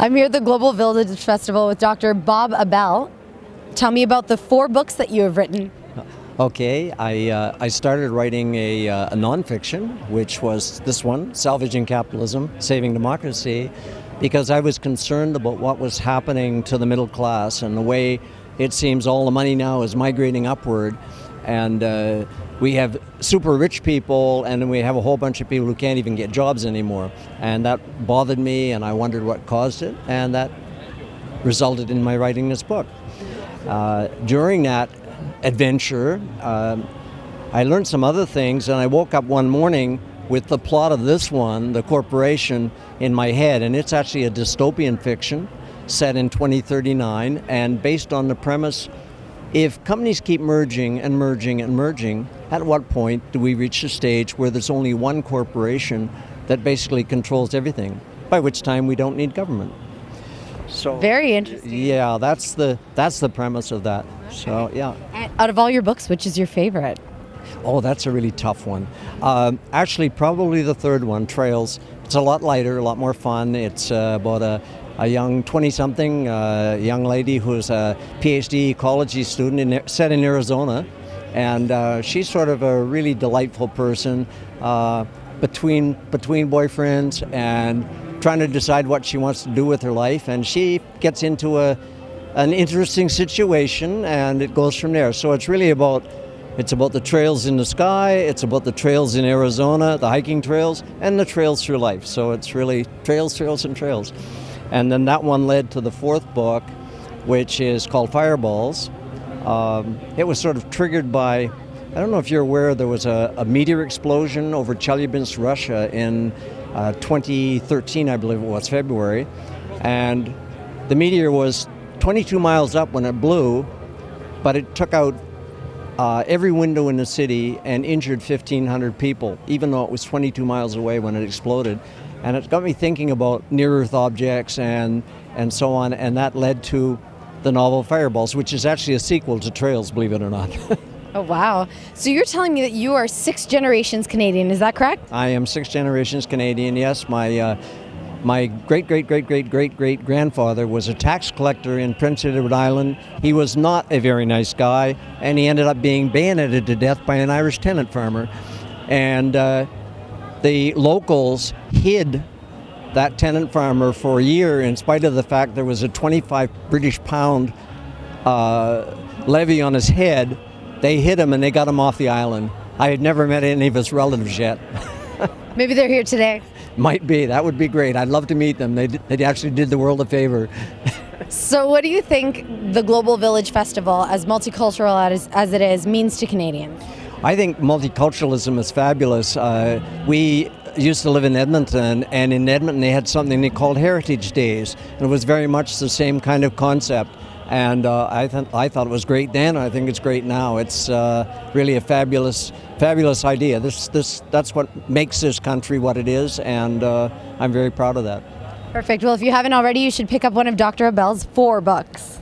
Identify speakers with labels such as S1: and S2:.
S1: I'm here at the Global Village Festival with Dr. Bob Abell. Tell me about the 4 books that you have written.
S2: Okay, I started writing a nonfiction, which was this one, Salvaging Capitalism, Saving Democracy, because I was concerned about what was happening to the middle class and the way it seems all the money now is migrating upward. And we have super rich people, and then we have a whole bunch of people who can't even get jobs anymore. And that bothered me, and I wondered what caused it, and that resulted in my writing this book. During that adventure, I learned some other things, and I woke up one morning with the plot of this one, The Corporation, in my head. And it's actually a dystopian fiction set in 2039, and based on the premise, if companies keep merging and merging and merging, at what point do we reach a stage where there's only one corporation that basically controls everything, by which time we don't need government? So
S1: very interesting.
S2: Yeah, that's the premise of that. So yeah.
S1: Out of all your books, which is your favorite?
S2: Oh, that's a really tough one. Actually, probably the third one, Trails. It's a lot lighter, a lot more fun. It's about a young 20-something young lady who's a PhD ecology student set in Arizona, and she's sort of a really delightful person between boyfriends and trying to decide what she wants to do with her life, and she gets into an interesting situation, and it goes from there. So it's really about the trails in the sky, it's about the trails in Arizona, the hiking trails, and the trails through life. So it's really trails, trails, and trails. And then that one led to the 4th book, which is called Fireballs. It was sort of triggered by, I don't know if you're aware, there was a meteor explosion over Chelyabinsk, Russia in 2013, I believe it was, February. And the meteor was 22 miles up when it blew, but it took out every window in the city and injured 1,500 people, even though it was 22 miles away when it exploded. And it got me thinking about near-Earth objects and so on, and that led to the novel Fireballs, which is actually a sequel to Trails, believe it or not.
S1: Oh, wow. So you're telling me that you are 6 generations Canadian, is that correct?
S2: I am 6 generations Canadian, yes. My great-great-great-great-great-grandfather was a tax collector in Prince Edward Island. He was not a very nice guy, and he ended up being bayoneted to death by an Irish tenant farmer. And the locals hid that tenant farmer for a year in spite of the fact there was a 25 British pound levy on his head. They hid him and they got him off the island. I had never met any of his relatives yet.
S1: Maybe they're here today.
S2: Might be. That would be great. I'd love to meet them. They actually did the world a favor.
S1: So what do you think the Global Village Festival, as multicultural as it is, means to Canadians?
S2: I think multiculturalism is fabulous. We used to live in Edmonton, and in Edmonton they had something they called Heritage Days. And it was very much the same kind of concept. And I thought it was great then. I think it's great now. It's really a fabulous idea. That's what makes this country what it is, and I'm very proud of that.
S1: Perfect. Well, if you haven't already, you should pick up one of Dr. Abell's 4 books.